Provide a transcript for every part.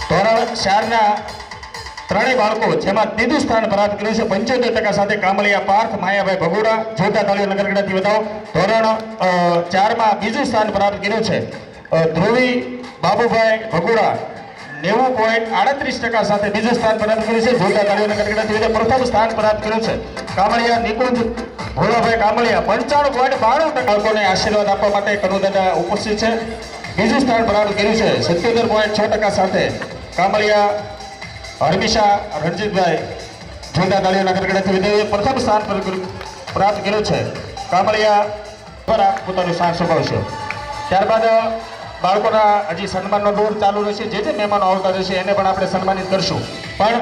ધોરણ 4ના ત્રણેય બાળકો જેમાં ત્રીજું સ્થાન પ્રાપ્ત કર્યું છે 75% સાથે કામળિયા પાર્થ માયાભાઈ ભગોડા. જોતા તાળીઓ નગરગડાથી વધાવો. ધોરણ 4માં બીજું સ્થાન પ્રાપ્ત કર્યું છે ધ્રુવી બાબુભાઈ ભગોડા 90.38% સાથે બીજું સ્થાન પ્રાપ્ત કર્યું છે. જોતા તાળીઓ નગરગડાથી વધાવો. પ્રથમ સ્થાન પ્રાપ્ત કર્યું છે કામળિયા નિકુંજ ભોળાભાઈ કામળિયા 95.92% બાળકોને આશીર્વાદ આપવા માટે કનુદાદા ઉપસ્થિત છે. બીજું સ્થાન પ્રાપ્ત કર્યું છે 77.6% સાથે કામળિયા હરમિશા રણજીતભાઈ. જોતા તાળીઓ નગરગડાથી વિધાયે પ્રથમ સ્થાન પ્રાપ્ત કર્યું છે કામળિયા દ્વારા પોતાનું સ્થાન સંભાળશે. ત્યારબાદ બાળકોના હજી સન્માનનો દોર ચાલુ રહેશે. જે મહેમાનો આવતા રહેશે એને પણ આપણે સન્માનિત કરશું. પણ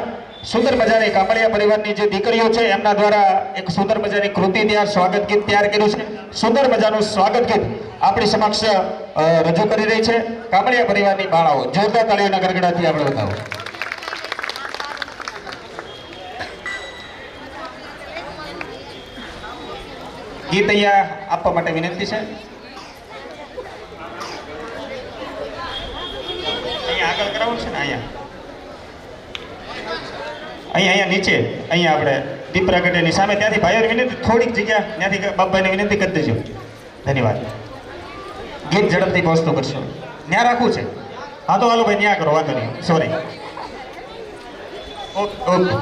સુંદર મજાની કામળિયા પરિવારની જે દીકરીઓ છે એમના દ્વારા એક સુંદર મજાની કૃતિ સ્વાગત ગીત તૈયાર કર્યું છે. સુંદર મજાનું સ્વાગત ગીત આપણી સમક્ષ રજૂ કરી રહી છે કામળિયા પરિવારની બાળાઓ. જોરદાર તાળીઓના ગડગડાથી આપણે બતાવો. ગીત અહીંયા આપવા માટે વિનંતી છે. અહીંયા આગળ કરાવવું છે ને અહીંયા નીચે અહીંયા આપણે દીપ પ્રાગટ્યની સામે ત્યાંથી ભાઈઓને વિનંતી થોડીક જગ્યા ત્યાંથી બાપભાઈને વિનંતી કરી દેજો. ધન્યવાદ. ગીત ઝડપથી પહોંચતો કરશો. ત્યાં રાખવું છે? હા તો હાલો ભાઈ ત્યાં કરો, વાંધો નહીં. સોરી. Okay okay.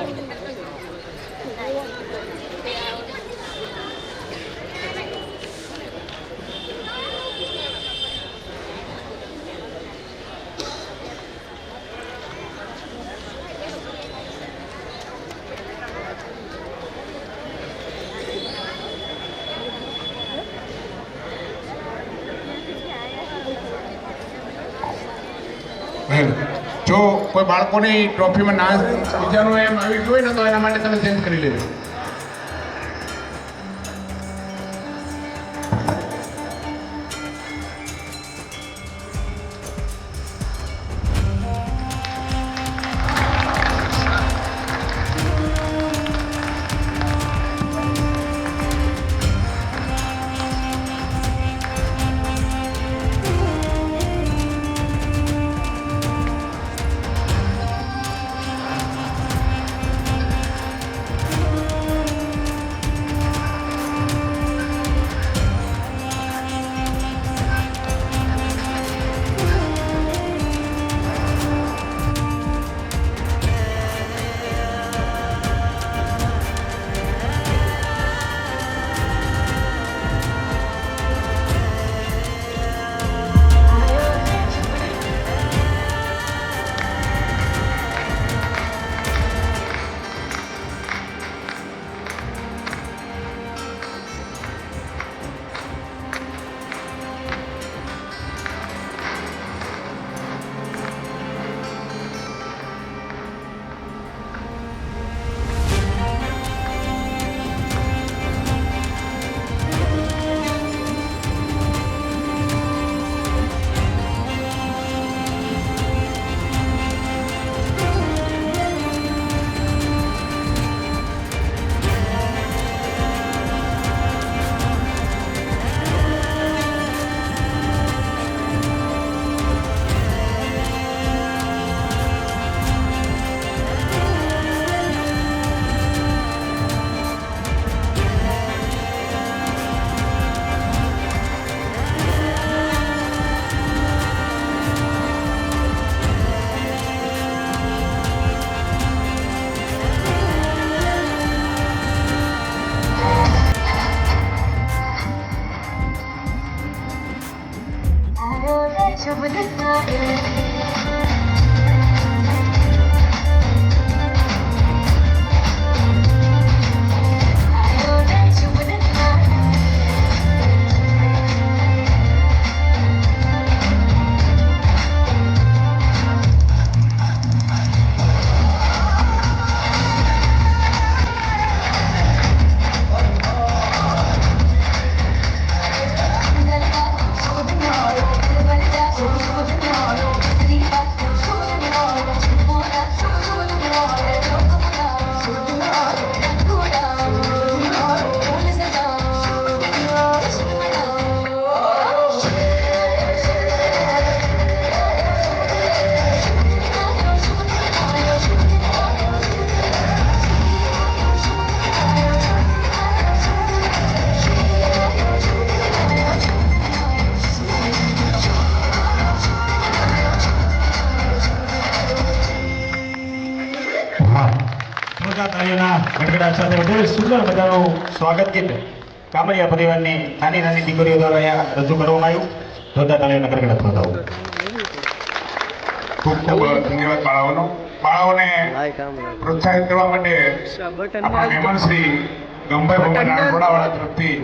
જો કોઈ બાળકોની ટ્રોફીમાં ના બીજાનું એમ આવી ગયું હોય ને તો એના માટે તમે ચેન્જ કરી લેજો. જોરદાર તાળીઓના ગડગડાટ સાથે વધુ સુંદર મજાનું સ્વાગત ગીત કામળિયા પરિવારની નાની નાની દીકરીઓ દ્વારા અહીંયા રજૂ કરવામાં આવ્યું. જોરદાર તાળીઓના ગડગડાટ વધાવો. ખૂબ ખૂબ ધન્યવાદ બાળાઓને પ્રોત્સાહિત કરવા માટે આપણા મહેમાન શ્રી ગંભાઈ ભગવાન નાનપોડાવાળા તરફથી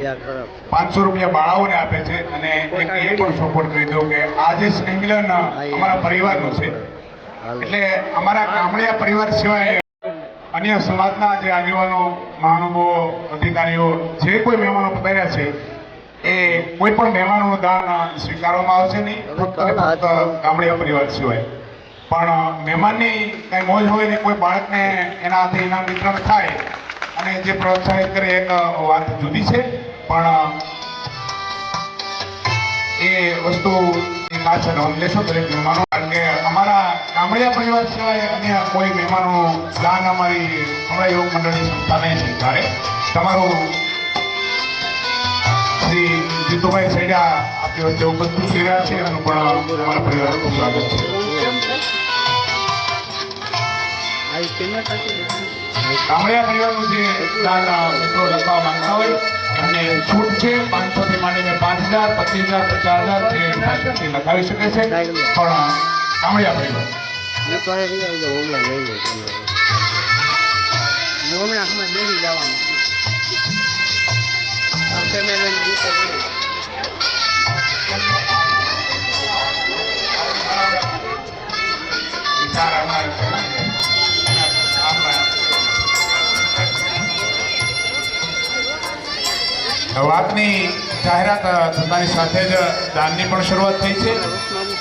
500 રૂપિયા બાળાઓને આપે છે અને એક એ પણ સપોર્ટ કરી દો કે આ જે સ્નેહ મિલન અમારા પરિવારનું છે એટલે અમારા કામળિયા પરિવાર સિવાય અન્ય સમાજના જે આગેવાનો મહાનુભાવો અધિકારીઓ જે કોઈ મહેમાનો પધાર્યા છે એ કોઈ પણ મહેમાનોનું દાન સ્વીકારવામાં આવશે નહીં ફક્ત અને ફક્ત કામળિયા પરિવાર સિવાય. પણ મહેમાનની કંઈ મોજ હોય ને કોઈ બાળકને એના હાથે ઇનામ વિતરણ થાય અને જે પ્રોત્સાહિત કરે એક વાત જુદી છે પણ એ વસ્તુ ખાસ નોંધ લેશો દરેક મહેમાનો કારણ કે અમારા કામળિયા પરિવાર સિવાય અન્ય કોઈ મહેમાનો દાન અમારી કમળા યોગ મંડળની સંસ્થા નહીં સ્વીકારે. તમારું શ્રી જીતુભાઈ સૈડા આપણી વચ્ચે ઉપસ્થિત થઈ રહ્યા છે એનું પણ અમારા પરિવારનું સ્વાગત છે. કામળિયા પરિવારનું જે દાન મિત્રો લખવા માંગતા હોય એમને છૂટ છે 500 થી માંડીને 5000, 25000, 50000 જે લખાવી શકે છે પણ કામળિયા પરિવાર વાતની જાહેરાત થતાની સાથે જ દાનની પણ શરૂઆત થઈ છે.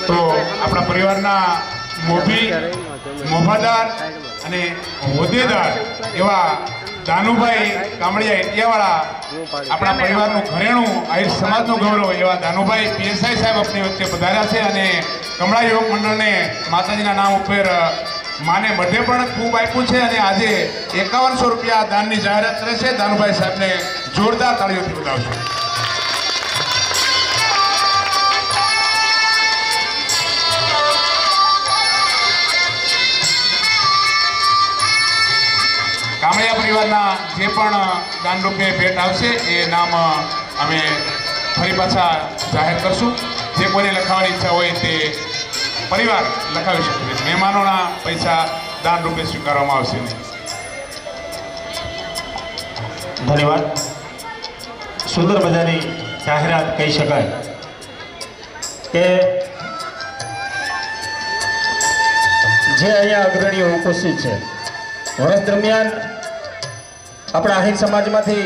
તો આપણા પરિવારના મોભી મોભાદાર અને હોદ્દેદાર એવા દાનુભાઈ કામળિયા ઇટિયાવાળા આપણા પરિવારનું ઘરેણું આહિર સમાજનું ગૌરવ એવા દાનુભાઈ પીએસઆઈ સાહેબ આપણી વચ્ચે પધાર્યા છે અને કમળા યુવક મંડળને માતાજીના નામ ઉપર માને બધે પણ ખૂબ આપ્યું છે અને આજે 5100 રૂપિયા દાનની જાહેરાત કરે છે. દાનુભાઈ સાહેબને જોરદાર તાળીઓથી વધાવશો. કામળિયા પરિવારના જે પણ દાન રૂપે ભેટ આવશે એ નામ અમે ફરી પાછા જાહેર કરશું. જે કોઈને લખાવવાની ઈચ્છા હોય તે પરિવાર લખાવી શકે છે. મહેમાનોના પૈસા દાન રૂપે સ્વીકારવામાં આવશે નહીં. ધન્યવાદ. સુંદર મજાની જાહેરાત કહી શકાય કે જે અહીંયા અગ્રણીઓ ઉપસ્થિત છે વર્ષ દરમિયાન આપણા આહિર સમાજમાંથી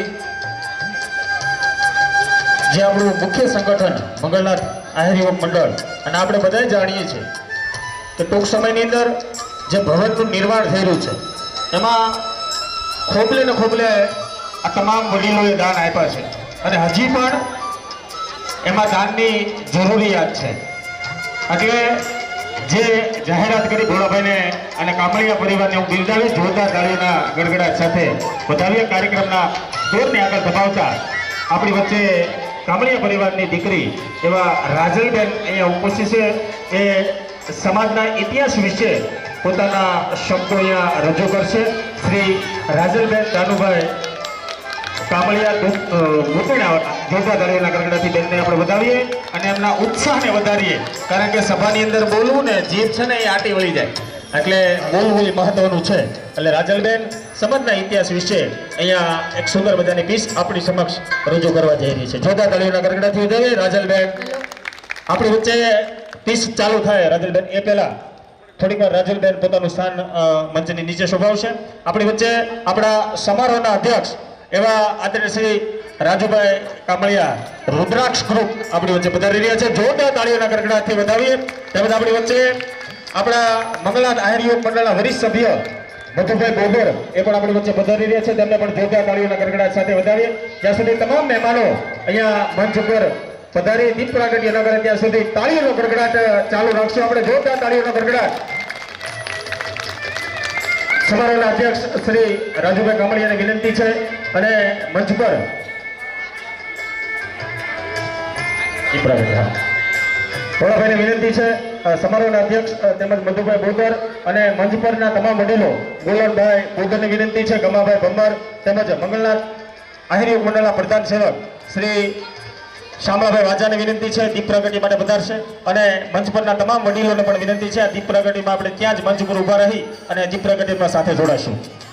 જે આપણું મુખ્ય સંગઠન મંગળનાથ આહિર યુવક મંડળ અને આપણે બધા જાણીએ છીએ કે ટૂંક સમયની અંદર જે ભવનનું નિર્માણ થઈ રહ્યું છે એમાં ખોબલે ને ખોબલે આ તમામ વડીલોએ દાન આપ્યા છે અને હજી પણ એમાં દાનની જરૂરિયાત છે. એટલે જે જાહેરાત કરી ભોળાભાઈને અને કામળિયા પરિવારને હું બિરદાવી જોરદાર તાળીઓના ગડગડાટ સાથે વધાવીએ. કાર્યક્રમના દોરને આગળ ધપાવતા આપણી વચ્ચે કામળિયા પરિવારની દીકરી એવા રાજલબેન અહીંયા ઉપસ્થિત છે. એ સમાજના ઇતિહાસ વિશે પોતાના શબ્દો અહીંયા રજૂ કરશે. શ્રી રાજલબેન દાનુભાઈ કામળિયા રૂપિણાવાળા જોરદાર તાળીઓના ગડગડાથી બેનને આપણે વધાવીએ અને એમના ઉત્સાહને વધારીએ. કારણ કે સભાની અંદર બોલવું ને જીભ છે ને એ આટી વળી જાય એટલે બોલવું એ મહત્વનું છે. એટલે રાજલબેન સમાજના ઇતિહાસ વિશે અહીંયા એક સુંદર મજાની પીસ આપણી સમક્ષ રજૂ કરવા જઈ રહી છે. જોરદાર તાળીઓના ગડગડાથી વધાવીએ. રાજલબેન આપણી વચ્ચે પીસ ચાલુ થાય રાજલબેન એ પહેલા થોડીક વાર રાજલબેન પોતાનું સ્થાન મંચની નીચે શોભાવશે. આપણી વચ્ચે આપણા સમારોહના અધ્યક્ષ એવા આદરણીય શ્રી રાજુભાઈ કામળિયા રુદ્રાક્ષ ગ્રુપ આપણી વચ્ચે પધારી રહ્યા છે. જોરદાર તાળીઓના ગડગડાટથી વધાવીએ. તેમજ આપણી વચ્ચે આપણા મંગળનાથ આહિર યુવક મંડળના વરિષ્ઠ સભ્ય મધુભાઈ બોબર એ પણ આપણી વચ્ચે પધારી રહ્યા છે. તેમને પણ જોરદાર તાળીઓના ગડગડાટ સાથે વધાવીએ. જ્યાં સુધી તમામ મહેમાનો અહીંયા મંચ ઉપર પધારી દીપ પ્રાગટ્ય ન કરે ત્યાં સુધી તાળીઓનો ગડગડાટ ચાલુ રાખશું. આપણે જોરદાર તાળીઓનો ગડગડાટ સમારોહના અધ્યક્ષ શ્રી રાજુભાઈ કામળિયાને વિનંતી છે અને મંચ પર ભોળાભાઈને વિનંતી છે સમારોહના અધ્યક્ષ તેમજ મધુભાઈ બોદર અને મંચ પરના તમામ વડીલો ગોલનભાઈ બોગરની વિનંતી છે, ગમાભાઈ ભમ્મર તેમજ મંગલનાથ આહિર મંડળના પ્રધાન સેવક શ્રી શામળાભાઈ વાજાની વિનંતી છે દીપ પ્રગટી માટે પધારશે અને મંચ પરના તમામ વડીલોને પણ વિનંતી છે આ દીપ પ્રગટીમાં આપણે ત્યાં જ મંચ પર ઊભા રહી અને દીપ પ્રગટીમાં સાથે જોડાશું.